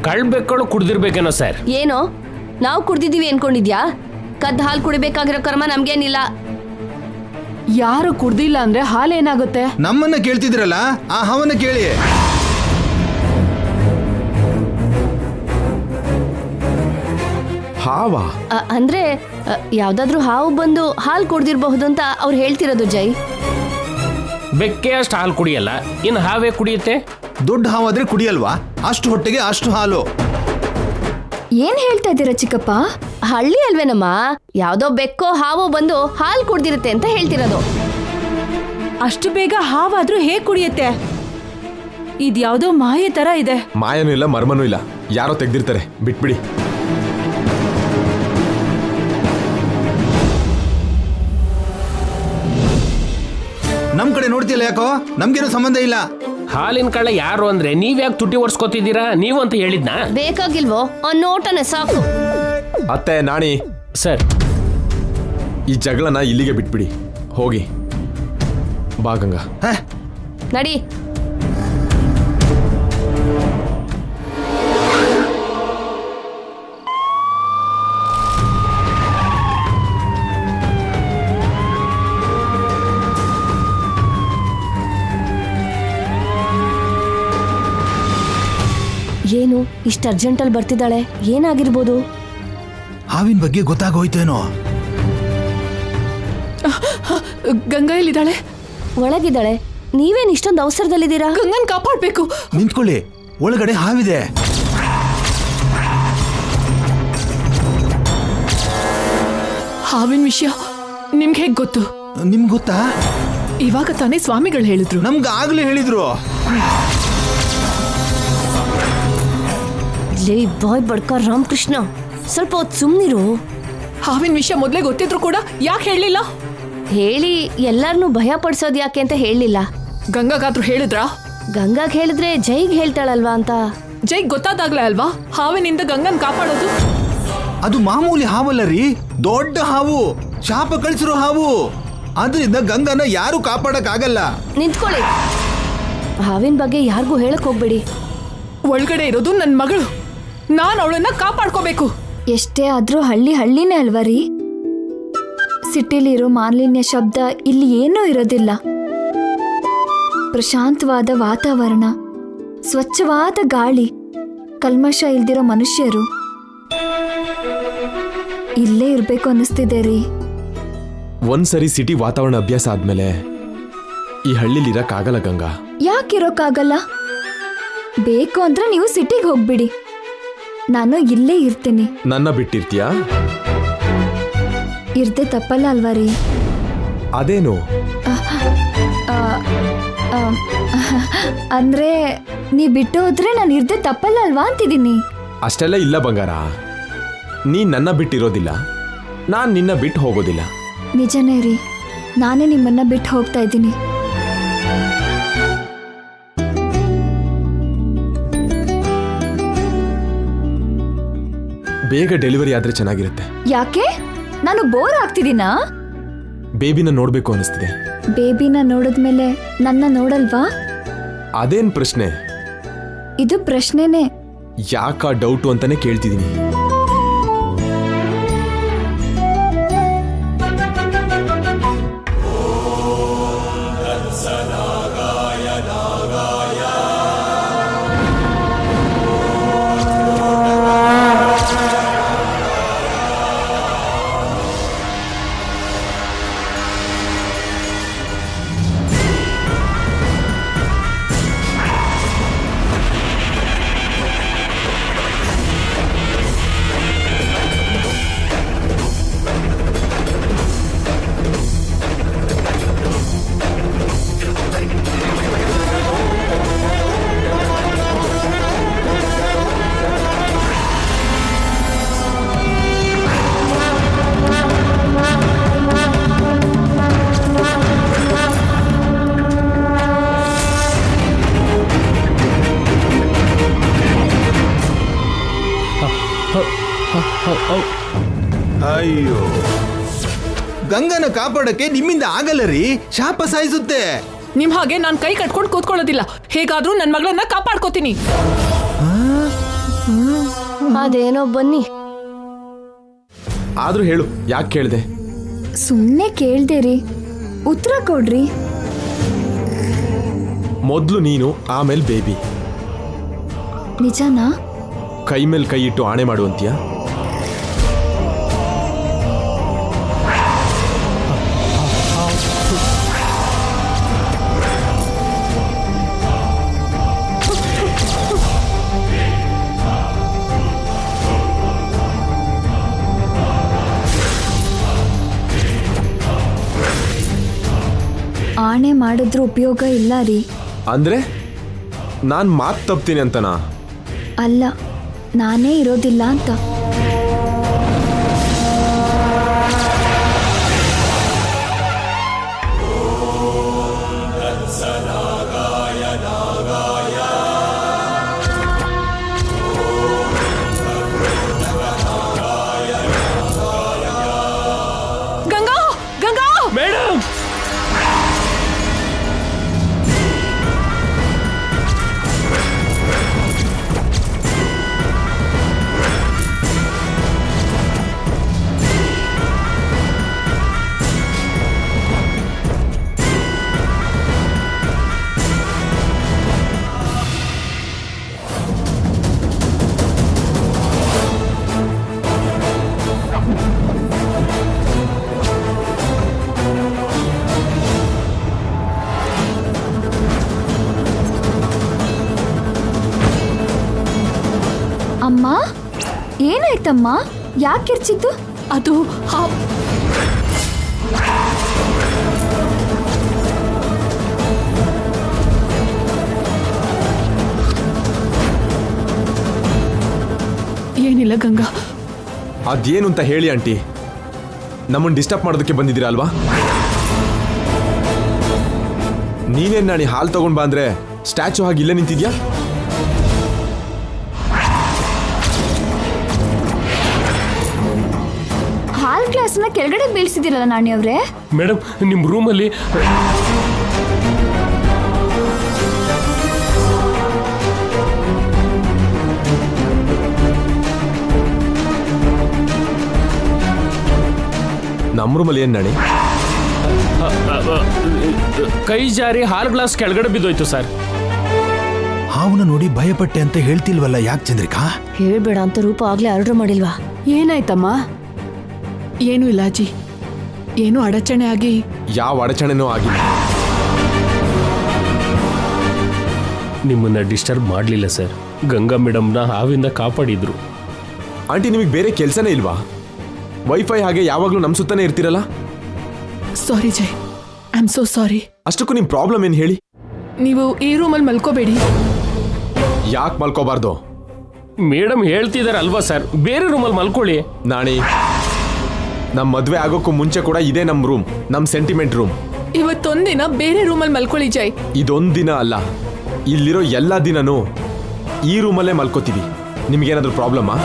ಕಳ್ಬೇಕಳು ಕುಡ್ದಿರ್ಬೇಕೇನೋ sir. ಏನೋ ನಾವು ಕುಡ್ದಿದೀವಿ ಅನ್ಕೊಂಡಿದ್ಯಾ? ಕದ್ದು ಹಾಲು ಕುಡಿಬೇಕಾಗಿರೋ ಕರ್ಮ ನಮ್ಗೇನಿಲ್ಲ. ಯಾರು ಕುಡ್ದಿಲ್ಲ ಅಂದ್ರೆ ಹಾಲು ಏನಾಗುತ್ತೆ? ನಮ್ಮನ್ನ ಕೇಳ್ತಿದ್ರಲ್ಲ, ಆ ಹಾವನ್ನ ಕೇಳಿ. ಹಾವ ಅಂದ್ರೆ ಯಾವ್ದಾದ್ರು ಹಾವು ಬಂದು ಹಾಲು ಕುಡ್ದಿರ್ಬಹುದು ಅಂತ ಅವ್ರು ಹೇಳ್ತಿರೋದು ಜೈ. ಬೆಕ್ಕೆ ಅಷ್ಟು ಹಾಲು ಕುಡಿಯಲ್ಲ, ಇನ್ನು ಹಾವೇ ಕುಡಿಯುತ್ತೆ. ದೊಡ್ಡ ಹಾವಾದ್ರೆ ಕುಡಿಯಲ್ವಾ? ಅಷ್ಟು ಹೊಟ್ಟೆಗೆ ಅಷ್ಟು ಹಾಲು. ಏನ್ ಹೇಳ್ತಾ ಇದ್ದೀರಾ ಚಿಕ್ಕಪ್ಪ? ಹಳ್ಳಿ ಅಲ್ವೇನಮ್ಮ, ಯಾವ್ದೋ ಬೆಕ್ಕೋ ಹಾವೋ ಬಂದು ಹಾಲು ಕುಡ್ದಿರುತ್ತೆ ಅಂತ ಹೇಳ್ತಿರೋದು. ಅಷ್ಟು ಬೇಗ ಹಾವಾದ್ರೂ ಹೇಗ್ ಕುಡಿಯುತ್ತೆ? ಇದ್ಯಾವುದೋ ಮಾಯೆ ತರ ಇದೆ. ಮಾಯನೂ ಇಲ್ಲ, ಮರ್ಮನೂ ಇಲ್ಲ, ಯಾರೋ ತೆಗ್ದಿರ್ತಾರೆ, ಬಿಟ್ಬಿಡಿ. ನಮ್ ಕಡೆ ನೋಡ್ತಿಲ್ಲ ಯಾಕೋ? ನಮ್ಗೇನು ಸಂಬಂಧ ಇಲ್ಲ. ಹಾಲಿನ ಕಳ್ಳ ಯಾರು ಅಂದ್ರೆ ನೀವ್ಯಾಕೆ ತುಟಿ ಓಡಿಸ್ಕೊತಿದ್ದೀರಾ? ನೀವು ಅಂತ ಹೇಳಿದ್ನಾ? ಬೇಕಾಗಿಲ್ವೋ ಆ ನೋಟನೆ ಸಾಕು. ಅತ್ತೆ, ನಾಣಿ ಸರ್, ಈ ಜಗಳನ ಇಲ್ಲಿಗೆ ಬಿಟ್ಬಿಡಿ. ಹೋಗಿ ಬಾ ಗಂಗಾ. ನಡಿ. ಏನು ಇಷ್ಟ ಅರ್ಜೆಂಟಲ್ಲಿ ಬರ್ತಿದ್ದಾಳೆ? ಏನಾಗಿರ್ಬೋದು? ಹಾವಿನ ಬಗ್ಗೆ ಗೊತ್ತಾಗೋಯ್ತೇನೋ. ಗಂಗಾ ಎಲ್ಲಿದ್ದಾಳೆ? ಒಳಗಿದ್ದಾಳೆ. ನೀವೇನ್ ಇಷ್ಟೊಂದು ಅವಸರದಲ್ಲಿದ್ದೀರಾ? ಗಂಗನ್ ಕಾಪಾಡ್ಬೇಕು. ನಿಂತ್ಕೊಳ್ಳಿ, ಒಳಗಡೆ ಹಾವಿದೆ. ಹಾವಿನ ವಿಷಯ ನಿಮ್ಗೆ ಹೇಗ್ ಗೊತ್ತು? ನಿಮ್ಗೆ ಗೊತ್ತಾ? ಇವಾಗ ತಾನೇ ಸ್ವಾಮಿಗಳು ಹೇಳಿದ್ರು. ನಮ್ಗೆ ಆಗ್ಲೇ ಹೇಳಿದ್ರು. ಲೇ ಬಾಯ್ ಬಡ್ಕ ರಾಮಕೃಷ್ಣ, ಸ್ವಲ್ಪ ಹೊತ್ತು ಸುಮ್ನಿರು. ಹಾವಿನ ವಿಷಯ ಮೊದ್ಲೇ ಗೊತ್ತಿದ್ರು ಕೂಡ ಯಾಕೆ ಹೇಳಲಿಲ್ಲ? ಹೇಳಿ ಎಲ್ಲಾರನ್ನೂ ಭಯ ಪಡಿಸೋದು ಯಾಕೆ ಅಂತ ಹೇಳಲಿಲ್ಲ. ಗಂಗಾಗಾದ್ರೂ ಹೇಳಿದ್ರಾ? ಗಂಗಾಗ್ ಹೇಳಿದ್ರೆ ಜೈಗ್ ಹೇಳ್ತಾಳಲ್ವಾ ಅಂತ. ಜೈಗ್ ಗೊತ್ತಾದಾಗ್ಲೇ ಅಲ್ವಾ ಹಾವಿನಿಂದ ಗಂಗನ್ ಕಾಪಾಡೋದು? ಅದು ಮಾಮೂಲಿ ಹಾವಲ್ಲ ರೀ, ದೊಡ್ಡ ಹಾವು, ಶಾಪ ಕಳಿಸಿರೋ ಹಾವು. ಅದರಿಂದ ಗಂಗನ ಯಾರು ಕಾಪಾಡಕ್ ಆಗಲ್ಲ. ನಿಂತ್ಕೊಳ್ಳಿ. ಹಾವಿನ ಬಗ್ಗೆ ಯಾರಿಗೂ ಹೇಳಕ್ ಹೋಗ್ಬೇಡಿ. ಒಳಗಡೆ ಇರೋದು ನನ್ ಮಗಳು, ನಾನ್ ಅವಳನ್ನ ಕಾಪಾಡ್ಕೋಬೇಕು. ಎಷ್ಟೇ ಆದ್ರೂ ಹಳ್ಳಿನೇ ಅಲ್ವಾ ರೀ? ಸಿಟಿಲಿರೋ ಮಾಲಿನ್ಯ ಶಬ್ದ ಇಲ್ಲಿ ಏನೂ ಇರೋದಿಲ್ಲ. ಪ್ರಶಾಂತವಾದ ವಾತಾವರಣ, ಸ್ವಚ್ಛವಾದ ಗಾಳಿ, ಕಲ್ಮಶ ಇಲ್ದಿರೋ ಮನುಷ್ಯರು. ಇಲ್ಲೇ ಇರ್ಬೇಕು ಅನ್ನಿಸ್ತಿದೆ ರೀ. ಒಂದ್ಸರಿ ಸಿಟಿ ವಾತಾವರಣ ಅಭ್ಯಾಸ ಆದ್ಮೇಲೆ ಈ ಹಳ್ಳಿಲಿ ಇರಕ್ಕಾಗಲ್ಲ ಗಂಗಾ. ಯಾಕಿರೋಕ್ಕಾಗಲ್ಲ? ಬೇಕು ಅಂದ್ರೆ ನೀವು ಸಿಟಿಗೆ ಹೋಗ್ಬಿಡಿ, ನಾನು ಇಲ್ಲೇ ಇರ್ತೀನಿ. ನನ್ನ ಬಿಟ್ಟಿರ್ತೀಯಾ? ಇರ್ದೆ ತಪ್ಪಲ್ಲ ಅಲ್ವಾ ರೀ? ಅದೇನು? ಅಂದ್ರೆ ನೀ ಬಿಟ್ಟು ಹೋದ್ರೆ ನಾನು ಇರ್ದೆ ತಪ್ಪಲ್ಲ ಅಲ್ವಾ ಅಂತಿದ್ದೀನಿ. ಅಷ್ಟೆಲ್ಲ ಇಲ್ಲ ಬಂಗಾರ, ನೀ ನನ್ನ ಬಿಟ್ಟಿರೋದಿಲ್ಲ, ನಾನ್ ನಿನ್ನ ಬಿಟ್ಟು ಹೋಗೋದಿಲ್ಲ. ನಿಜನೇ ರೀ, ನಾನೇ ನಿಮ್ಮನ್ನ ಬಿಟ್ಟು ಹೋಗ್ತಾ ಇದ್ದೀನಿ. ಬೇಗ ಡೆಲಿವರಿ ಆದ್ರೆ ಚೆನ್ನಾಗಿರುತ್ತೆ. ಯಾಕೆ? ನಾನು ಬೋರ್ ಆಗ್ತಿದ್ದೀನಾ? ಬೇಬಿನ ನೋಡ್ಬೇಕು ಅನಿಸ್ತಿದೆ. ಬೇಬಿನ ನೋಡಿದ್ಮೇಲೆ ನನ್ನ ನೋಡಲ್ವಾ? ಅದೇನ್ ಪ್ರಶ್ನೆ? ಇದು ಪ್ರಶ್ನೆನೇ. ಯಾಕ ಡೌಟು ಅಂತಾನೆ ಕೇಳ್ತಿದ್ದೀನಿ. ಅಯ್ಯೋ, ಗಂಗನ ಕಾಪಾಡಕ್ಕೆ ನಿಮ್ಮಿಂದ ಆಗಲ್ಲ ರೀ, ಶಾಪ ಸಾಯಿಸುತ್ತೆ. ನಿಮ್ ಹಾಗೆ ನಾನ್ ಕೈ ಕಟ್ಕೊಂಡು ಕೂತ್ಕೊಳ್ಳೋದಿಲ್ಲ. ಹೇಗಾದ್ರೂ ನನ್ ಮಗಳನ್ನ ಕಾಪಾಡ್ಕೋತೀನಿ. ಅದೇನೋ ಬನ್ನಿ. ಆದ್ರೂ ಹೇಳು, ಯಾಕೆ ಕೇಳ್ದೆ? ಸುಮ್ಮನೆ ಕೇಳ್ದೆ ರೀ, ಉತ್ತರ ಕೊಡ್ರಿ. ಮೊದ್ಲು ನೀನು, ಆಮೇಲೆ ಬೇಬಿ. ನಿಜನಾ? ಕೈ ಮೇಲೆ ಕೈ ಇಟ್ಟು ಆಣೆ ಮಾಡುವಂತೀಯ? ಆಣೆ ಮಾಡಿದ್ರೂ ಉಪಯೋಗ ಇಲ್ಲ ರೀ. ಅಂದ್ರೆ ನಾನ್ ಮಾತು ತಪ್ತೀನಿ ಅಂತನಾ? ಅಲ್ಲ, ನಾನೇ ಇರೋದಿಲ್ಲ ಅಂತ. ಗಂಗಾ, ಗಂಗಾ! ಮೇಡಮ್, ಅಮ್ಮ, ಏನಾಯ್ತಮ್ಮ? ಯಾಕೆ ಕಿರ್ಚಿದ್ದು? ಅದು ಏನಿಲ್ಲ ಗಂಗಾ. ಅದೇನು ಅಂತ ಹೇಳಿ ಆಂಟಿ. ನಮ್ಮನ್ನು ಡಿಸ್ಟರ್ಬ್ ಮಾಡೋದಕ್ಕೆ ಬಂದಿದ್ದೀರಾ ಅಲ್ವಾ? ನೀನೇನ್ ನಾಣಿ ಹಾಲು ತಗೊಂಡ್ ಬಾ ಅಂದ್ರೆ ಸ್ಟ್ಯಾಚು ಹಾಗೆ ಇಲ್ಲೇ ನಿಂತಿದ್ಯಾ? ಹಾಲ್ ಗ್ಲಾಸ್ನ ಕೆಳಗಡೆ ಬೀಳ್ಸಿದಿರಲ್ಲ ನಾಣಿ ಅವ್ರೆ. ಮೇಡಮ್, ನಿಮ್ಮ ರೂಮಲ್ಲಿ ನಮ್ಮ ರೂಮಲ್ಲಿ ಏನ್ ನಾಣಿ? ಕೈ ಜಾರಿ ಹಾಲ್ ಗ್ಲಾಸ್ ಕೆಳಗಡೆ ಬಿದ್ದೋಯ್ತು ಸರ್. ಹಾವನ್ನ ನೋಡಿ ಭಯಪಟ್ಟೆ ಅಂತ ಹೇಳ್ತಿಲ್ವಲ್ಲ, ಯಾಕೆ ಚಂದ್ರಿಕಾ? ಹೇಳ್ಬೇಡ ಅಂತ ರೂಪ ಆಗ್ಲೇ ಆರ್ಡರ್ ಮಾಡಿಲ್ವಾ? ಏನಾಯ್ತಮ್ಮ? ಏನೂ ಇಲ್ಲ ಅಜ್ಜಿ, ಏನೂ ಅಡಚಣೆ ಆಗಿ. ಯಾವ ಅಡಚಣೆನೂ ಆಗಿಲ್ಲ. ನಿಮ್ಮನ್ನ ಡಿಸ್ಟರ್ಬ್ ಮಾಡಲಿಲ್ಲ ಸರ್. ಗಂಗಾ ಮೇಡಮ್ನ ಹಾವಿಂದ ಕಾಪಾಡಿದ್ರು. ಆಂಟಿ, ನಿಮಗೆ ಬೇರೆ ಕೆಲಸನೇ ಇಲ್ವಾ? ವೈಫೈ ಹಾಗೆ ಯಾವಾಗಲೂ ನಮ್ಮ ಸುತ್ತನೇ ಇರ್ತೀರಲ್ಲ? ಸಾರಿ ಜೈ, ಐ ಆಮ್ ಸೋ ಸಾರಿ. ಅಷ್ಟಕ್ಕೂ ನಿಮ್ಮ ಪ್ರಾಬ್ಲಮ್ ಏನು ಹೇಳಿ? ನೀವು ಈ ರೂಮಲ್ಲಿ ಮಲ್ಕೋಬೇಡಿ. ಯಾಕೆ ಮಲ್ಕೋಬಾರ್ದು? ಮೇಡಮ್ ಹೇಳ್ತಿದಾರೆ ಅಲ್ವಾ ಸರ್, ಬೇರೆ ರೂಮಲ್ಲಿ ಮಲ್ಕೊಳ್ಳಿ. ನಾಣಿ, ನಮ್ಮ ಮದುವೆ ಆಗೋಕ್ಕೂ ಮುಂಚೆ ಕೂಡ ಇದೇ ನಮ್ಮ ರೂಮ್, ನಮ್ಮ ಸೆಂಟಿಮೆಂಟ್ ರೂಮ್. ಇವತ್ತೊಂದಿನ ಬೇರೆ ರೂಮಲ್ಲಿ ಮಲ್ಕೊಳ್ಳಿ ಜೈ. ಇದೊಂದು ದಿನ ಅಲ್ಲ, ಇಲ್ಲಿರೋ ಎಲ್ಲ ದಿನನೂ ಈ ರೂಮಲ್ಲೇ ಮಲ್ಕೋತೀವಿ. ನಿಮಗೇನಾದ್ರೂ ಪ್ರಾಬ್ಲಮ್ಮಾ?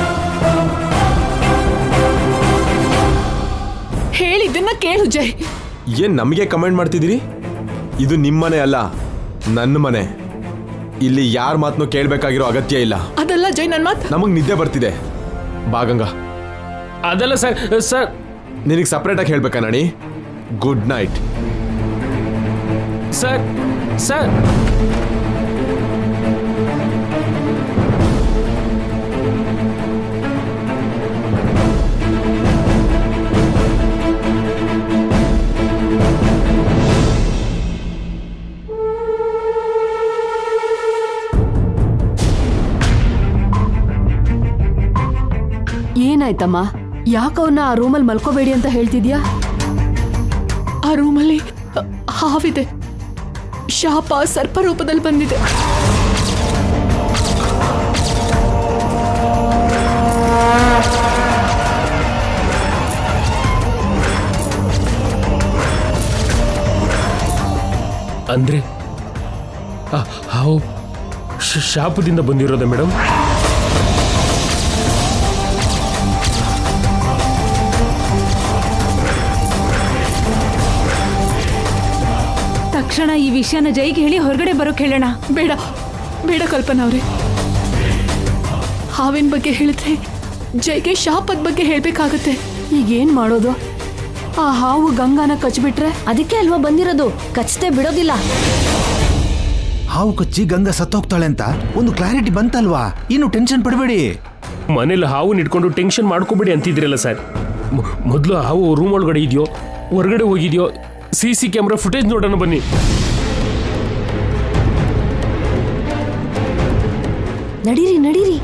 ಹೇಳಿದ್ದನ್ನ ಕೇಳು ಜೈ. ಏನ್ ನಮಗೆ ಕಮೆಂಟ್ ಮಾಡ್ತಿದ್ದೀರಿ? ಇದು ನಿಮ್ಮನೆ ಅಲ್ಲ, ನನ್ನ ಮನೆ. ಇಲ್ಲಿ ಯಾರ ಮಾತನ್ನು ಕೇಳಬೇಕಾಗಿರೋ ಅಗತ್ಯ ಇಲ್ಲ. ಅದಲ್ಲ ಜೈ, ನನ್ನ ಮಾತು. ನಮಗ್ ನಿದ್ದೆ ಬರ್ತಿದೆ, ಬಾ ಗಂಗಾ. ಅದಲ್ಲ ಸರ್. ಸರ್, ನಿನಗೆ ಸಪ್ರೇಟಾಗಿ ಹೇಳ್ಬೇಕಾ Nani? Good night. Sir sir ಏನಾಯ್ತಮ್ಮ? ಯಾಕವನ್ನ ಆ ರೂಮಲ್ಲಿ ಮಲ್ಕೋಬೇಡಿ ಅಂತ ಹೇಳ್ತಿದ್ಯಾ? ಆ ರೂಮಲ್ಲಿ ಹಾವಿದೆ. ಶಾಪ ಸರ್ಪ ರೂಪದಲ್ಲಿ ಬಂದಿದೆ. ಅಂದ್ರೆ ಹಾವು ಶಾಪದಿಂದ ಬಂದಿರೋದ ಮೇಡಮ್? ತಕ್ಷಣ ಈ ವಿಷಯನ ಜೈಗೆ ಹೇಳಿ ಹೊರಗಡೆ ಬರೋಕ್ ಹೇಳೋಣ. ಬೇಡ ಬೇಡ ಕಲ್ಪನಾ ಅವ್ರೆ, ಹಾವಿನ ಬಗ್ಗೆ ಹೇಳಿದ್ರೆ ಜೈಗೆ ಶಾಪದ ಬಗ್ಗೆ ಹೇಳ್ಬೇಕಾಗತ್ತೆ. ಈಗೇನ್ ಮಾಡೋದು? ಆ ಹಾವು ಗಂಗಾನ ಕಚ್ಬಿಟ್ರೆ? ಅದಕ್ಕೆ ಅಲ್ವಾ ಬಂದಿರೋದು, ಕಚ್ತೆ ಬಿಡೋದಿಲ್ಲ. ಹಾವು ಕಚ್ಚಿ ಗಂಗಾ ಸತ್ತೋಗ್ತಾಳೆ ಅಂತ ಒಂದು ಕ್ಲಾರಿಟಿ ಬಂತಲ್ವಾ? ಇನ್ನು ಟೆನ್ಷನ್ ಪಡಬೇಡಿ. ಮನೇಲಿ ಹಾವು ಇಟ್ಕೊಂಡು ಟೆನ್ಷನ್ ಮಾಡ್ಕೋಬೇಡಿ ಅಂತಿದ್ರಲ್ಲ ಸರ್. ಮೊದಲು ಹಾವು ರೂಮ್ ಒಳಗಡೆ ಇದೆಯೋ ಹೊರಗಡೆ ಹೋಗಿದೆಯೋ CC ಕ್ಯಾಮ್ರಾ ಫುಟೇಜ್ ನೋಡೋಣ ಬನ್ನಿ. ನಡೀರಿ ನಡೀರಿ.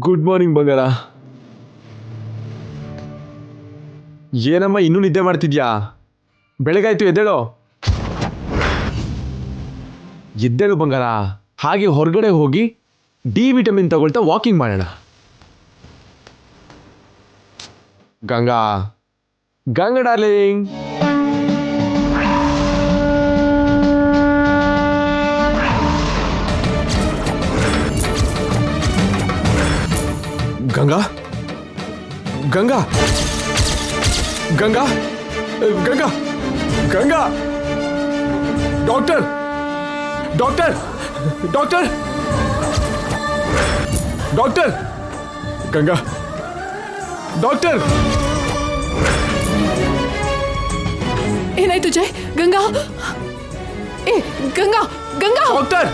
ಗುಡ್ ಮಾರ್ನಿಂಗ್ ಬಂಗಾರ. ಏನಮ್ಮ ಇನ್ನೂ ನಿದ್ದೆ ಮಾಡ್ತಿದ್ಯಾ? ಬೆಳಗಾಯ್ತು, ಎದ್ದೇಳು. ಎದ್ದೇಳು ಬಂಗಾರ. ಹಾಗೆ ಹೊರಗಡೆ ಹೋಗಿ D ವಿಟಮಿನ್ ತಗೊಳ್ತಾ ವಾಕಿಂಗ್ ಮಾಡೋಣ. Ganga, Ganga darling. Ganga, Ganga, Ganga, Ganga, Ganga. Doctor, doctor, doctor, doctor, Ganga, doctor. ಏನಾಯ್ತು ಜೈ? ಗಂಗಾ, ಏ ಗಂಗಾ, ಗಂಗಾ, ಡಾಕ್ಟರ್,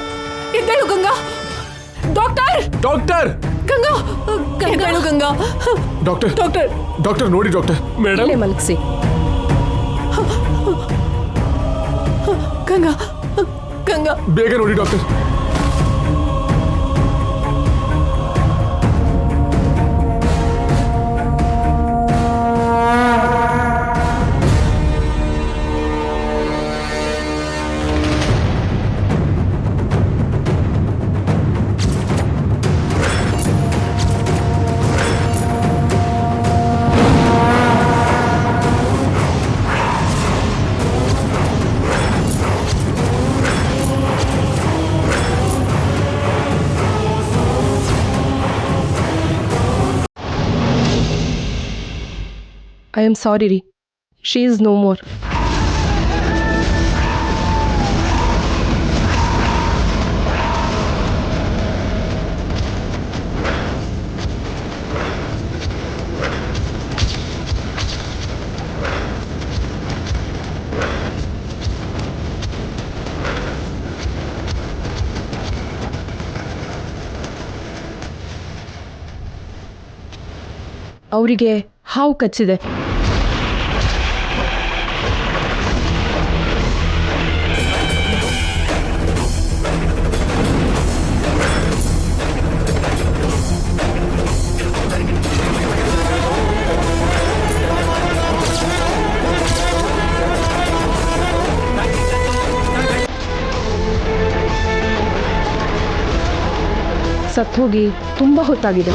ಎದ್ದೇಳು ಗಂಗಾ. ಡಾಕ್ಟರ್, ಡಾಕ್ಟರ್, ಗಂಗಾ, ಎದ್ದೇಳು ಗಂಗಾ. ಡಾಕ್ಟರ್, ಡಾಕ್ಟರ್, ಡಾಕ್ಟರ್ ನೋಡಿ ಡಾಕ್ಟರ್. ಮೇಡಮ್, ಮಲಗಿಸಿ. ಗಂಗಾ, ಗಂಗಾ. ಬೇಗ ನೋಡಿ doctor. I am sorry, Ri. She is no more. ಅವರಿಗೆ ಹಾವು ಕಚ್ಚಿದೆ. ಸತ್ತೋಗಿ ತುಂಬ ಹೊತ್ತಾಗಿದೆ.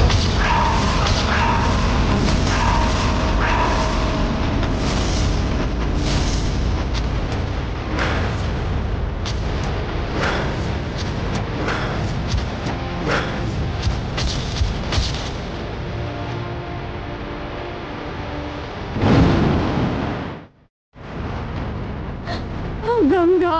ಗಂಗಾ,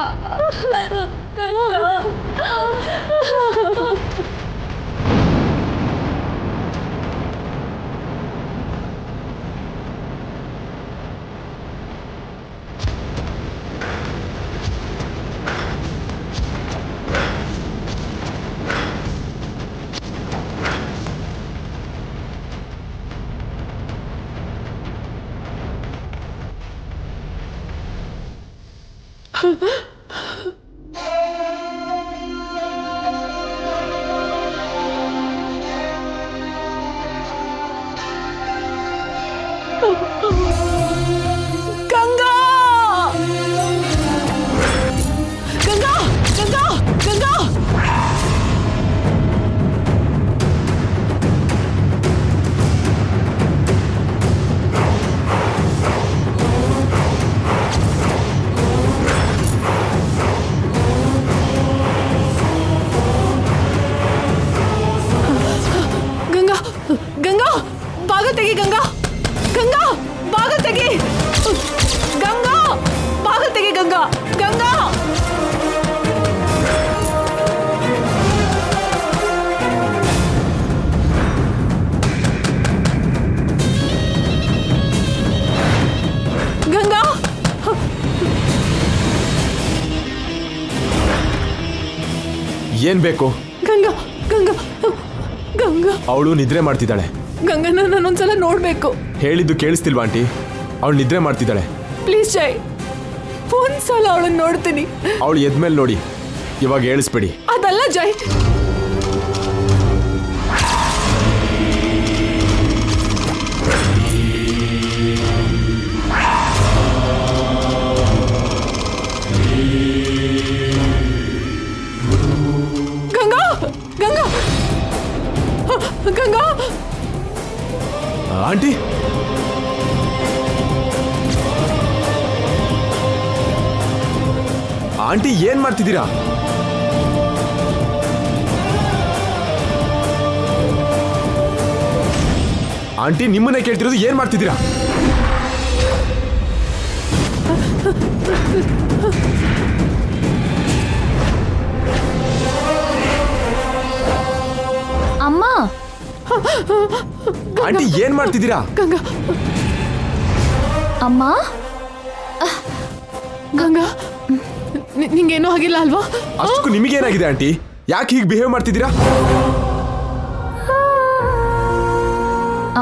ಗಂಗಾ ಗಂಗಾ ಗಂಗಾ ಗಂಗಾ ಗಂಗಾ ಗಂಗಾ ಬಾಗ ತೆಗಿ ಗಂಗಾ ಗಂಗಾ ಬಾಗ ತೆಗಿ ಗಂಗಾ ಬಾಗ ತೆಗಿ ಗಂಗಾ ಗಂಗಾ ಗಂಗಾ ಏನ್ ಬೇಕು? ಗಂಗಾ ಗಂಗಾ ಗಂಗಾ ಅವಳು ನಿದ್ರೆ ಮಾಡ್ತಿದ್ದಾಳೆ. ಗಂಗನ ನಾನೊಂದ್ಸಲ ನೋಡ್ಬೇಕು. ಹೇಳಿದ್ದು ಕೇಳಿಸ್ತಿಲ್ವಾ ಆಂಟಿ? ಅವಳು ನಿದ್ರೆ ಮಾಡ್ತಿದ್ದಾಳೆ. ಪ್ಲೀಸ್ ಜೈ, ಒಂದ್ಸಲ ಅವಳನ್ನ ನೋಡ್ತೀನಿ. ಅವಳು ಎದ್ಮೇಲೆ ನೋಡಿ, ಇವಾಗ ಹೇಳಿಸ್ಬೇಡಿ. ಅದಲ್ಲ ಜೈ, ಗಂಗಾ ಗಂಗಾ ಗಂಗಾ ಆಂಟಿ ಆಂಟಿ ಏನ್ ಮಾಡ್ತಿದ್ದೀರಾ? ಆಂಟಿ ನಿಮ್ಮನ್ನೇ ಕೇಳ್ತಿರೋದು, ಏನ್ ಮಾಡ್ತಿದ್ದೀರಾ? ಅಮ್ಮ, ಆಂಟಿ ಏನ್ ಮಾಡ್ತಿದ್ದೀರಾ? ಗಂಗಾ ಅಮ್ಮ, ಗಂಗಾ ನಿಂಗೇನೂ ಆಗಿಲ್ಲ ಅಲ್ವಾ? ಅಷ್ಟಕ್ಕೂ ನಿಮಗೇನಾಗಿದೆ ಆಂಟಿ? ಯಾಕೆ ಹೀಗೆ ಬಿಹೇವ್ ಮಾಡ್ತಿದ್ದೀರಾ?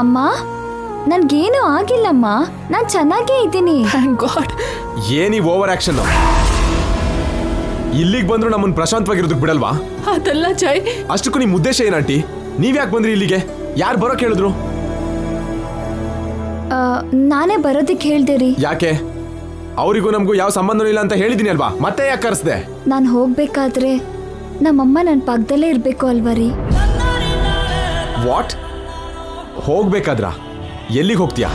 ಅಮ್ಮ, ನನ್ಗೇನು ಆಗಿಲ್ಲಮ್ಮ, ನಾನ್ ಚೆನ್ನಾಗೇ ಇದ್ದೀನಿ. Thank god. ಏನಿ ಓವರ್ ಆಕ್ಷನ್? ಇಲ್ಲಿಗೆ ಬಂದ್ರು ನಮ್ಮನ್ನ ಪ್ರಶಾಂತವಾಗಿರೋದಕ್ಕೆ ಬಿಡಲ್ವಾ? ಅದಲ್ಲ ಜೈ. ಅಷ್ಟಕ್ಕೂ ನಿಮ್ ಉದ್ದೇಶ ಏನ್ ಆಂಟಿ? ನೀವ್ ಯಾಕೆ ಬಂದ್ರಿ ಇಲ್ಲಿಗೆ? ಯಾರು ಬರೋಕ್ ಹೇಳಿದ್ರು? ನಾನೇ ಬರೋದಕ್ಕೆ ಹೇಳ್ದೆ ರೀ. ಯಾಕೆ? ಅವರಿಗೂ ನಮಗೂ ಯಾವ ಸಂಬಂಧನೂ ಇಲ್ಲ ಅಂತ ಹೇಳಿದೀನಿ ಅಲ್ವಾ? ಮತ್ತೆ ಯಾಕೆ ಕರೆಸ್ದೆ? ನಾನು ಹೋಗ್ಬೇಕಾದ್ರೆ ನಮ್ಮಮ್ಮ ನನ್ನ ಪಕ್ಕದಲ್ಲೇ ಇರಬೇಕು ಅಲ್ವಾ ರೀ? ವಾಟ್? ಹೋಗ್ಬೇಕಾದ್ರ ಎಲ್ಲಿಗೆ ಹೋಗ್ತೀಯಾ?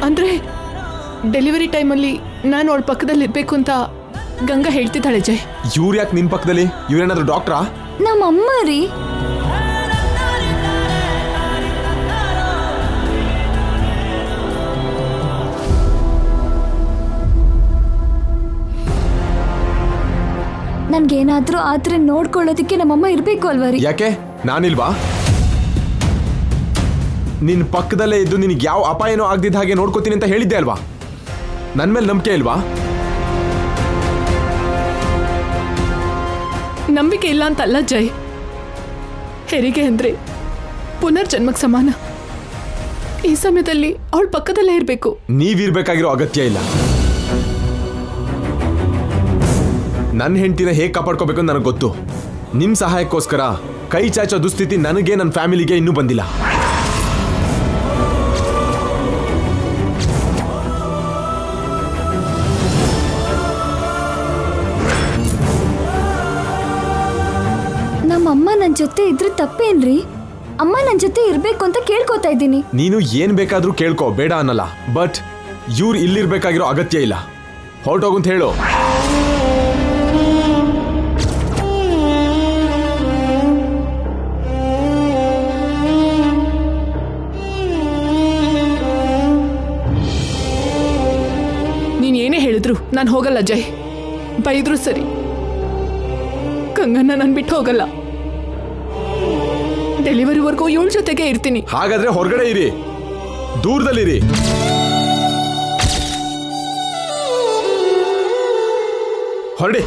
ಅಂದ್ರೆ ಡೆಲಿವರಿ ಟೈಮಲ್ಲಿ ನಾನು ಅವಳ ಪಕ್ಕದಲ್ಲಿ ಇರ್ಬೇಕು ಅಂತ ಗಂಗಾ ಹೇಳ್ತಿದ್ದಾಳೆ ಜೈ. ಇವ್ರು ಯಾಕೆ ನಿನ್ ಪಕ್ಕದಲ್ಲಿ? ಇವ್ರೇನಾದ್ರು ಡಾಕ್ಟ್ರಾ? ನಮ್ಮಮ್ಮ ರೀ. ನನ್ಗೇನಾದ್ರೂ ಆದ್ರೆ ನೋಡ್ಕೊಳ್ಳೋದಕ್ಕೆ ನಮ್ಮಮ್ಮ ಇರ್ಬೇಕು ಅಲ್ವಾ ರೀ? ಯಾಕೆ ನಾನಿಲ್ವಾ? ನಿನ್ ಪಕ್ಕದಲ್ಲೇ ಇದ್ದು ನಿನಗೆ ಯಾವ ಅಪಾಯನೂ ಆಗದಿದ್ದ ಹಾಗೆ ನೋಡ್ಕೋತೀನಿ ಅಂತ ಹೇಳಿದ್ದೆ ಅಲ್ವಾ? ನನ್ ಮೇಲೆ ನಂಬಿಕೆ ಇಲ್ವಾ? ನಂಬಿಕೆ ಇಲ್ಲ ಅಂತಲ್ಲ ಜೈ, ಹೆರಿಗೆ ಅಂದ್ರೆ ಪುನರ್ಜನ್ಮಕ್ಕೆ ಸಮಾನ. ಈ ಸಮಯದಲ್ಲಿ ಅವಳ ಪಕ್ಕದಲ್ಲೇ ಇರಬೇಕು. ನೀವಿರ್ಬೇಕಾಗಿರೋ ಅಗತ್ಯ ಇಲ್ಲ. ನನ್ನ ಹೆಂಡತಿನ ಹೇಗೆ ಕಾಪಾಡ್ಕೋಬೇಕು ಅಂತ ನನಗೆ ಗೊತ್ತು. ನಿಮ್ ಸಹಾಯಕ್ಕೋಸ್ಕರ ಕೈ ಚಾಚೋ ದುಸ್ಥಿತಿ ನನಗೆ ನನ್ನ ಫ್ಯಾಮಿಲಿಗೆ ಇನ್ನೂ ಬಂದಿಲ್ಲ. ನಮ್ಮಮ್ಮ ನನ್ನ ಜೊತೆ ಇದ್ರೆ ತಪ್ಪೇನ್ರಿ? ಅಮ್ಮ ನನ್ನ ಜೊತೆ ಇರ್ಬೇಕು ಅಂತ ಕೇಳ್ಕೊತಾ ಇದ್ದೀನಿ. ನೀನು ಏನ್ ಬೇಕಾದ್ರೂ ಕೇಳ್ಕೊ, ಬೇಡ ಅನ್ನಲ್ಲ. ಬಟ್ ಇವ್ರು ಇಲ್ಲಿರ್ಬೇಕಾಗಿರೋ ಅಗತ್ಯ ಇಲ್ಲ. ಹೊರಟೋಗಂತ ಹೇಳು. ನೀನ್ ಏನೇ ಹೇಳಿದ್ರು ನಾನು ಹೋಗಲ್ಲ ಜೈ. ಬೈದ್ರು ಸರಿ, ಗಂಗನ್ನ ನಾನು ಬಿಟ್ಟು ಹೋಗಲ್ಲ. ಡೆಲಿವರಿವರೆಗೂ ಇವಳ ಜೊತೆಗೆ ಇರ್ತೀನಿ. ಹಾಗಾದ್ರೆ ಹೊರಗಡೆ ಇರಿ, ದೂರದಲ್ಲಿರಿ. ಹೊರಡಿ.